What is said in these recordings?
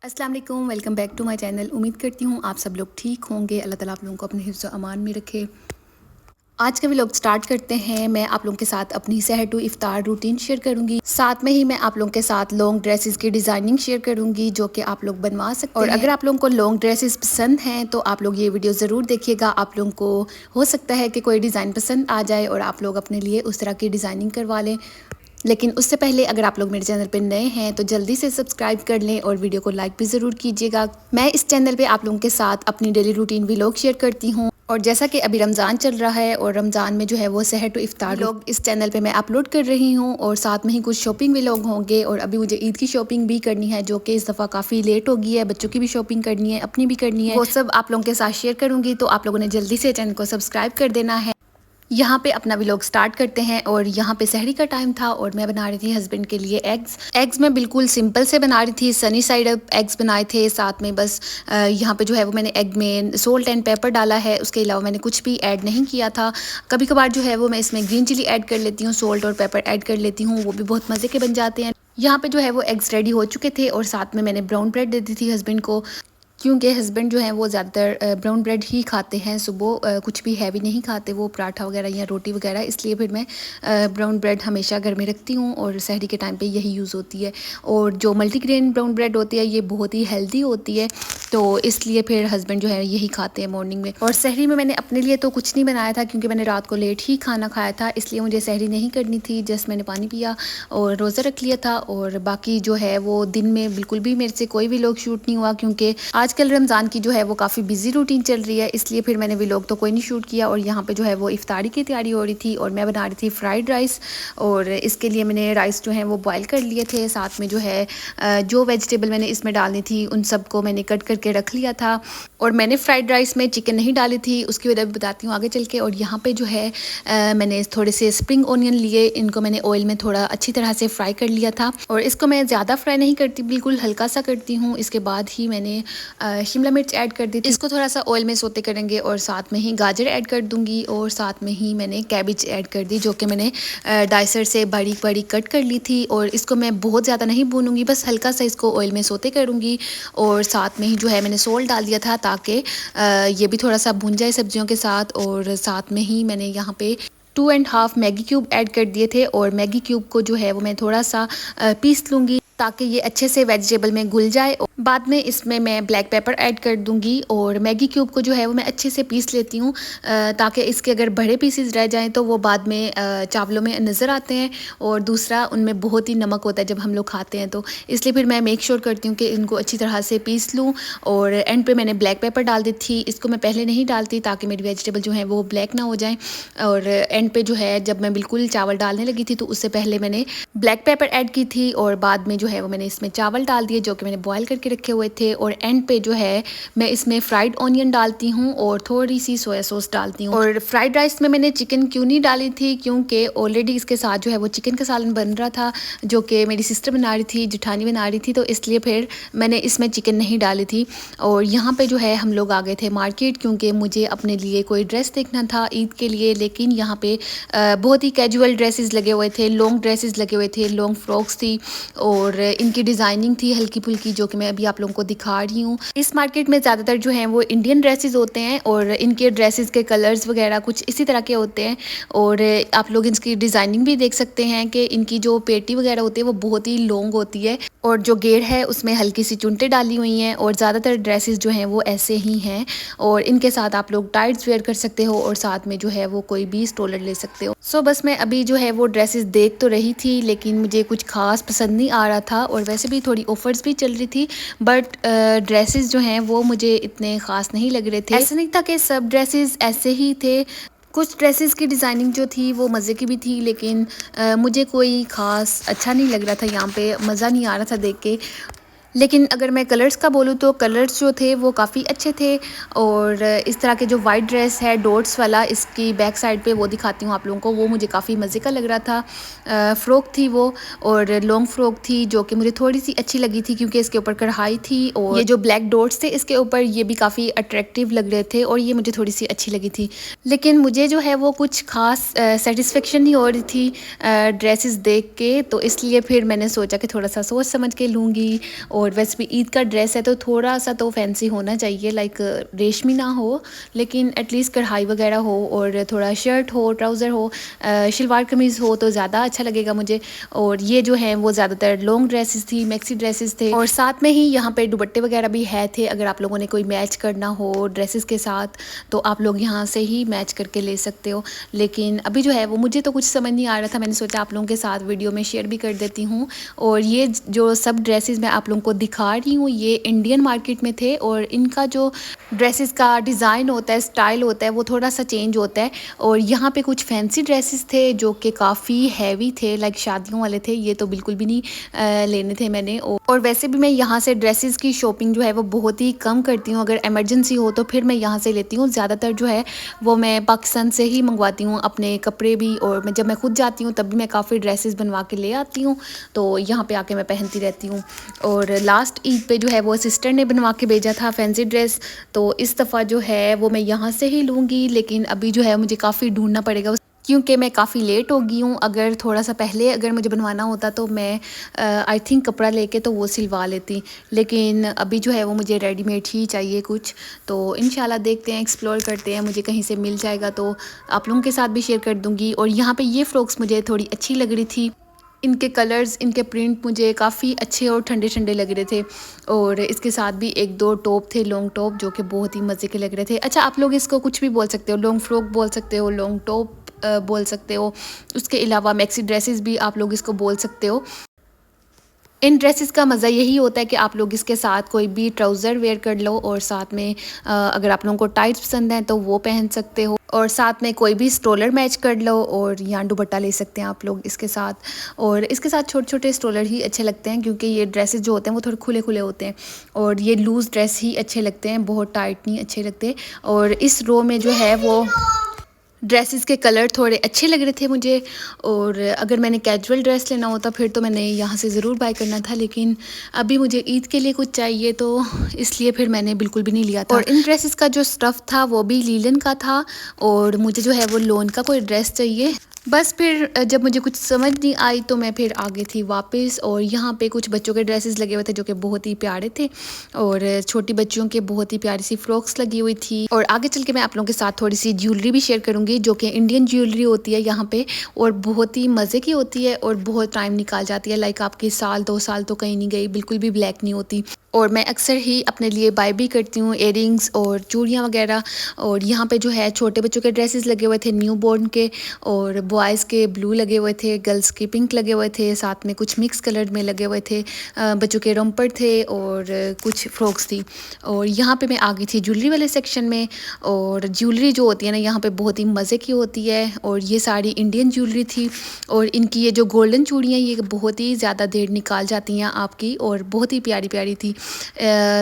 अस्सलाम वालेकुम, welcome back to my channel. उम्मीद करती हूँ आप सब लोग ठीक होंगे। अल्लाह ताला आप लोगों को अपने हिफ्ज़ अमान में रखे। आज का व्लॉग स्टार्ट करते हैं। मैं आप लोगों के साथ अपनी सहर टू इफ्तार रूटीन शेयर करूंगी। साथ में ही मैं आप लोगों के साथ लॉन्ग ड्रेसेस की डिज़ाइनिंग शेयर करूंगी जो कि आप लोग बनवा सकते हैं। और अगर आप लोगों को लॉन्ग ड्रेसेस पसंद हैं तो आप लोग ये वीडियो ज़रूर देखिएगा। आप लोगों को हो सकता है कि कोई डिज़ाइन पसंद आ जाए और आप लोग अपने लिए उस तरह की डिज़ाइनिंग करवा लें। लेकिन उससे पहले अगर आप लोग मेरे चैनल पे नए हैं तो जल्दी से सब्सक्राइब कर लें और वीडियो को लाइक भी ज़रूर कीजिएगा। मैं इस चैनल पे आप लोगों के साथ अपनी डेली रूटीन व्लॉग शेयर करती हूँ। और जैसा कि अभी रमज़ान चल रहा है और रमज़ान में जो है वो सहर टू इफ्तार व्लॉग इस चैनल पे मैं अपलोड कर रही हूँ और साथ में ही कुछ शॉपिंग व्लॉग होंगे। और अभी मुझे ईद की शॉपिंग भी करनी है जो कि इस दफ़ा काफ़ी लेट हो गई है। बच्चों की भी शॉपिंग करनी है, अपनी भी करनी है, वो सब आप लोगों के साथ शेयर करूँगी। तो आप लोगों ने जल्दी से चैनल को सब्सक्राइब कर देना है। यहाँ पे अपना व्लॉग स्टार्ट करते हैं। और यहाँ पे सहरी का टाइम था और मैं बना रही थी हस्बैंड के लिए एग्स मैं बिल्कुल सिंपल से बना रही थी। सनी साइड अप एग्स बनाए थे। साथ में बस यहाँ पे जो है वो मैंने एग में सोल्ट एंड पेपर डाला है। उसके अलावा मैंने कुछ भी ऐड नहीं किया था। कभी कभार जो है वो मैं इसमें ग्रीन चिली ऐड कर लेती हूँ, सोल्ट और पेपर ऐड कर लेती हूँ, वो भी बहुत मज़े के बन जाते हैं। यहाँ पे जो है वो एग्स रेडी हो चुके थे और साथ में मैंने ब्राउन ब्रेड दे दी थी हस्बैंड को, क्योंकि हस्बैंड जो हैं वो ज़्यादातर ब्राउन ब्रेड ही खाते हैं। सुबह कुछ भी हैवी नहीं खाते वो, पराठा वगैरह या रोटी वगैरह, इसलिए फिर मैं ब्राउन ब्रेड हमेशा घर में रखती हूँ और सहरी के टाइम पे यही यूज़ होती है। और जो मल्टीग्रेन ब्राउन ब्रेड होती है ये बहुत ही हेल्दी होती है, तो इसलिए फिर हस्बैंड जो है यही खाते हैं मॉर्निंग में। और सहरी में मैंने अपने लिए तो कुछ नहीं बनाया था क्योंकि मैंने रात को लेट ही खाना खाया था, इसलिए मुझे सहरी नहीं करनी थी। जस्ट मैंने पानी पिया और रोज़ा रख लिया था। और बाकी जो है वो दिन में बिल्कुल भी मेरे से कोई व्लॉग शूट नहीं हुआ क्योंकि आजकल रमज़ान की जो है वो काफ़ी बिजी रूटीन चल रही है, इसलिए फिर मैंने व्लॉग तो कोई नहीं शूट किया। और यहाँ पे जो है वो इफ्तारी की तैयारी हो रही थी और मैं बना रही थी फ्राइड राइस। और इसके लिए मैंने राइस जो है वो बॉयल कर लिए थे। साथ में जो है जो वेजिटेबल मैंने इसमें डालनी थी उन सबको मैंने कट करके रख लिया था। और मैंने फ्राइड राइस में चिकन नहीं डाली थी, उसकी वजह भी बताती हूँ आगे चल के। और यहाँ पे जो है मैंने थोड़े से स्प्रिंग ओनियन लिए, इनको मैंने ऑयल में थोड़ा अच्छी तरह से फ्राई कर लिया था। और इसको मैं ज़्यादा फ्राई नहीं करती, बिल्कुल हल्का सा करती हूँ। इसके बाद ही मैंने शिमला मिर्च ऐड कर दी थी, इसको थोड़ा सा ऑयल में सोते करेंगे। और साथ में ही गाजर ऐड कर दूंगी और साथ में ही मैंने कैबेज ऐड कर दी जो कि मैंने डाइसर से बारीक बारीक कट कर ली थी। और इसको मैं बहुत ज़्यादा नहीं भूनूंगी, बस हल्का सा इसको ऑयल में सोते करूँगी। और साथ में ही जो है मैंने सोल्ट डाल दिया था ताकि ये भी थोड़ा सा भुन जाए सब्जियों के साथ। और साथ में ही मैंने यहाँ पे 2.5 मैगी क्यूब ऐड कर दिए थे। और मैगी क्यूब को जो है वो मैं थोड़ा सा पीस लूँगी ताकि ये अच्छे से वेजिटेबल में घुल जाए। बाद में इसमें मैं ब्लैक पेपर ऐड कर दूंगी। और मैगी क्यूब को जो है वो मैं अच्छे से पीस लेती हूँ ताकि इसके अगर बड़े पीसेस रह जाएं तो वो बाद में चावलों में नज़र आते हैं। और दूसरा उनमें बहुत ही नमक होता है जब हम लोग खाते हैं, तो इसलिए फिर मैं मेक श्योर करती हूँ कि इनको अच्छी तरह से पीस लूँ। और एंड पे मैंने ब्लैक पेपर डाल दी थी, इसको मैं पहले नहीं डालती ताकि मेरी वेजिटेबल जो है वो ब्लैक ना हो जाएँ। और एंड पे जो है जब मैं बिल्कुल चावल डालने लगी थी तो उससे पहले मैंने ब्लैक पेपर ऐड की थी। और बाद में जो है वो मैंने इसमें चावल डाल दिए जो कि मैंने बॉयल करके रखे हुए थे। और एंड पे जो है मैं इसमें फ्राइड ऑनियन डालती हूँ और थोड़ी सी सोया सॉस डालती हूँ। और फ्राइड राइस में मैंने चिकन क्यों नहीं डाली थी क्योंकि ऑलरेडी इसके साथ जो है वो चिकन का सालन बन रहा था जो कि मेरी सिस्टर बना रही थी, जिठानी बना रही थी, तो इसलिए फिर मैंने इसमें चिकन नहीं डाली थी। और यहाँ पे जो है हम लोग आ गए थे मार्केट क्योंकि मुझे अपने लिए कोई ड्रेस देखना था ईद के लिए। लेकिन यहाँ पे बहुत ही कैजुअल ड्रेसेस लगे हुए थे, लॉन्ग ड्रेसेस लगे हुए थे, लॉन्ग फ्रॉक्स थी और इनकी डिज़ाइनिंग थी हल्की फुल्की जो कि मैं अभी आप लोगों को दिखा रही हूँ। इस मार्केट में ज़्यादातर जो हैं वो इंडियन ड्रेसेस होते हैं और इनके ड्रेसेस के कलर्स वगैरह कुछ इसी तरह के होते हैं। और आप लोग इनकी डिज़ाइनिंग भी देख सकते हैं कि इनकी जो पेटी वगैरह होती है वो बहुत ही लॉन्ग होती है और जो घेर है उसमें हल्की सी चुनटे डाली हुई हैं। और ज़्यादातर ड्रेसेस जो हैं वो ऐसे ही हैं और इनके साथ आप लोग टाइट्स वेयर कर सकते हो और साथ में जो है वो कोई भी स्टोलर ले सकते हो। सो बस मैं अभी जो है वो ड्रेसेस देख तो रही थी लेकिन मुझे कुछ खास पसंद नहीं आ रहा था। और वैसे भी थोड़ी ऑफर्स भी चल रही थी बट ड्रेसेस जो हैं वो मुझे इतने ख़ास नहीं लग रहे थे। ऐसा नहीं था कि सब ड्रेसेस ऐसे ही थे, कुछ ड्रेसेस की डिज़ाइनिंग जो थी वो मज़े की भी थी लेकिन मुझे कोई ख़ास अच्छा नहीं लग रहा था, यहाँ पे मज़ा नहीं आ रहा था देख के। लेकिन अगर मैं कलर्स का बोलूँ तो कलर्स जो थे वो काफ़ी अच्छे थे। और इस तरह के जो वाइट ड्रेस है डॉट्स वाला, इसकी बैक साइड पे वो दिखाती हूँ आप लोगों को, वो मुझे काफ़ी मज़े का लग रहा था। फ़्रॉक थी वो और लॉन्ग फ़्रॉक थी जो कि मुझे थोड़ी सी अच्छी लगी थी क्योंकि इसके ऊपर कढ़ाई थी और ये जो ब्लैक डॉट्स थे इसके ऊपर ये भी काफ़ी अट्रैक्टिव लग रहे थे और ये मुझे थोड़ी सी अच्छी लगी थी। लेकिन मुझे जो है वो कुछ ख़ास सेटिस्फेक्शन नहीं हो रही थी ड्रेसेस देख के, तो इसलिए फिर मैंने सोचा कि थोड़ा सा सोच समझ के लूँगी और वैसे भी ईद का ड्रेस है तो थोड़ा सा तो फैंसी होना चाहिए, लाइक रेशमी ना हो लेकिन एटलीस्ट कढ़ाई वगैरह हो, और थोड़ा शर्ट हो, ट्राउज़र हो, शलवार कमीज़ हो तो ज़्यादा अच्छा लगेगा मुझे। और ये जो है वो ज़्यादातर लॉन्ग ड्रेसेस थी, मैक्सी ड्रेसेस थे, और साथ में ही यहाँ पे दुपट्टे वगैरह भी है थे। अगर आप लोगों ने कोई मैच करना हो ड्रेसेस के साथ तो आप लोग यहाँ से ही मैच करके ले सकते हो। लेकिन अभी जो है वो मुझे तो कुछ समझ नहीं आ रहा था, मैंने सोचा आप लोगों के साथ वीडियो में शेयर भी कर देती हूँ। और ये जो सब ड्रेसेस मैं आप लोगों को दिखा रही हूँ ये इंडियन मार्केट में थे, और इनका जो ड्रेसेस का डिज़ाइन होता है, स्टाइल होता है, वो थोड़ा सा चेंज होता है। और यहाँ पे कुछ फैंसी ड्रेसेस थे जो कि काफ़ी हैवी थे, लाइक शादियों वाले थे। ये तो बिल्कुल भी नहीं लेने थे मैंने। और वैसे भी मैं यहाँ से ड्रेसेस की शॉपिंग जो है वो बहुत ही कम करती हूँ। अगर इमरजेंसी हो तो फिर मैं यहाँ से लेती हूँ। ज़्यादातर जो है वो मैं पाकिस्तान से ही मंगवाती हूँ अपने कपड़े भी, और जब मैं खुद जाती हूँ तब भी मैं काफ़ी ड्रेसेस बनवा के ले आती हूँ, तो यहाँ पे आके मैं पहनती रहती हूँ। और लास्ट ईद पे जो है वो सिस्टर ने बनवा के भेजा था फैंसी ड्रेस, तो इस दफ़ा जो है वो मैं यहाँ से ही लूँगी। लेकिन अभी जो है मुझे काफ़ी ढूंढना पड़ेगा क्योंकि मैं काफ़ी लेट हो गई हूँ। अगर थोड़ा सा पहले अगर मुझे बनवाना होता तो मैं आई थिंक कपड़ा लेके तो वो सिलवा लेती, लेकिन अभी जो है वो मुझे रेडीमेड ही चाहिए कुछ। तो इंशाल्लाह देखते हैं, एक्सप्लोर करते हैं, मुझे कहीं से मिल जाएगा तो आप लोगों के साथ भी शेयर कर दूँगी। और यहाँ पे ये फ्रॉक्स मुझे थोड़ी अच्छी लग रही थी, इनके कलर्स, इनके प्रिंट मुझे काफ़ी अच्छे और ठंडे ठंडे लग रहे थे। और इसके साथ भी एक दो टॉप थे, लॉन्ग टॉप, जो कि बहुत ही मज़े के लग रहे थे। अच्छा, आप लोग इसको कुछ भी बोल सकते हो, लॉन्ग फ्रॉक बोल सकते हो, लॉन्ग टॉप बोल सकते हो। उसके अलावा मैक्सी ड्रेसेस भी आप लोग इसको बोल सकते हो। इन ड्रेसेस का मज़ा यही होता है कि आप लोग इसके साथ कोई भी ट्राउज़र वेयर कर लो, और साथ में अगर आप लोगों को टाइट्स पसंद हैं तो वो पहन सकते हो, और साथ में कोई भी स्ट्रोलर मैच कर लो, और यहाँ दुपट्टा ले सकते हैं आप लोग इसके साथ। और इसके साथ छोटे छोटे स्ट्रोलर ही अच्छे लगते हैं क्योंकि ये ड्रेसेस जो होते हैं वो थोड़े खुले खुले होते हैं, और ये लूज़ ड्रेस ही अच्छे लगते हैं, बहुत टाइट नहीं अच्छे लगते। और इस रो में जो है वो ड्रेसेस के कलर थोड़े अच्छे लग रहे थे मुझे। और अगर मैंने कैजुअल ड्रेस लेना होता फिर तो मैंने यहाँ से ज़रूर बाय करना था, लेकिन अभी मुझे ईद के लिए कुछ चाहिए तो इसलिए फिर मैंने बिल्कुल भी नहीं लिया था। और इन ड्रेसेस का जो स्टफ़ था वो भी लीलन का था, और मुझे जो है वो लोन का कोई ड्रेस चाहिए। बस फिर जब मुझे कुछ समझ नहीं आई तो मैं फिर आ गई थी वापस। और यहाँ पे कुछ बच्चों के ड्रेसेस लगे हुए थे जो कि बहुत ही प्यारे थे, और छोटी बच्चियों के बहुत ही प्यारी सी फ्रॉक्स लगी हुई थी। और आगे चल के मैं आप लोगों के साथ थोड़ी सी ज्वेलरी भी शेयर करूँगी जो कि इंडियन ज्वेलरी होती है यहाँ पे, और बहुत ही मज़े की होती है और बहुत टाइम निकाल जाती है। लाइक आपके साल 2 साल तो कहीं नहीं गई, बिल्कुल भी ब्लैक नहीं होती। और मैं अक्सर ही अपने लिए बाय भी करती हूँ इयरिंग्स और चूड़ियाँ वगैरह। और यहाँ पे जो है छोटे बच्चों के ड्रेसेस लगे हुए थे, न्यू बॉर्न के, और बॉयज़ के ब्लू लगे हुए थे, गर्ल्स के पिंक लगे हुए थे, साथ में कुछ मिक्स कलर में लगे हुए थे, बच्चों के रम्पर थे, और कुछ फ्रॉक्स थी। और यहाँ पे मैं आ गई थी ज्वेलरी वाले सेक्शन में। और ज्वेलरी जो होती है ना यहाँ पे बहुत ही मज़े की होती है, और ये सारी इंडियन ज्वेलरी थी। और इनकी ये जो गोल्डन चूड़ियाँ ये बहुत ही ज़्यादा देर निकाल जाती हैं आपकी, और बहुत ही प्यारी प्यारी थी।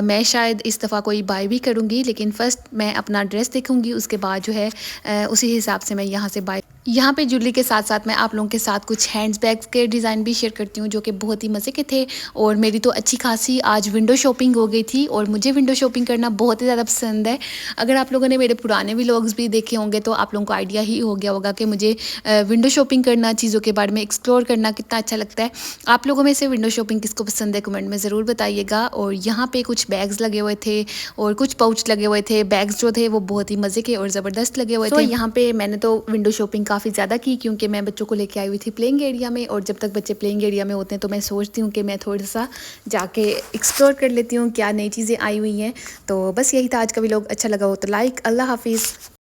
मैं शायद इस दफ़ा कोई बाय भी करूँगी, लेकिन फ़र्स्ट मैं अपना ड्रेस देखूँगी, उसके बाद जो है उसी हिसाब से मैं यहाँ से बाय। यहाँ पे ज्वेलरी के साथ साथ मैं आप लोगों के साथ कुछ हैंड्स बैग्स के डिज़ाइन भी शेयर करती हूँ जो कि बहुत ही मज़े के थे। और मेरी तो अच्छी खासी आज विंडो शॉपिंग हो गई थी, और मुझे विंडो शॉपिंग करना बहुत ही ज़्यादा पसंद है। अगर आप लोगों ने मेरे पुराने व्लॉग्स भी देखे होंगे तो आप लोगों को आइडिया ही हो गया होगा कि मुझे विंडो शॉपिंग करना, चीज़ों के बारे में एक्सप्लोर करना कितना अच्छा लगता है। आप लोगों में से विंडो शॉपिंग किसको पसंद है कमेंट में ज़रूर बताइएगा। और यहाँ पे कुछ बैग्स लगे हुए थे और कुछ पाउच लगे हुए थे। बैग्स जो थे वो बहुत ही मज़े के और ज़बरदस्त लगे हुए थे। यहाँ पे मैंने तो विंडो शॉपिंग काफ़ी ज़्यादा की क्योंकि मैं बच्चों को लेके आई हुई थी प्लेइंग एरिया में, और जब तक बच्चे प्लेइंग एरिया में होते हैं तो मैं सोचती हूँ कि मैं थोड़ा सा जाके एक्सप्लोर कर लेती हूँ क्या नई चीज़ें आई हुई हैं। तो बस यही था आज का व्लॉग। अच्छा लगा हो तो लाइक। अल्लाह हाफिज़।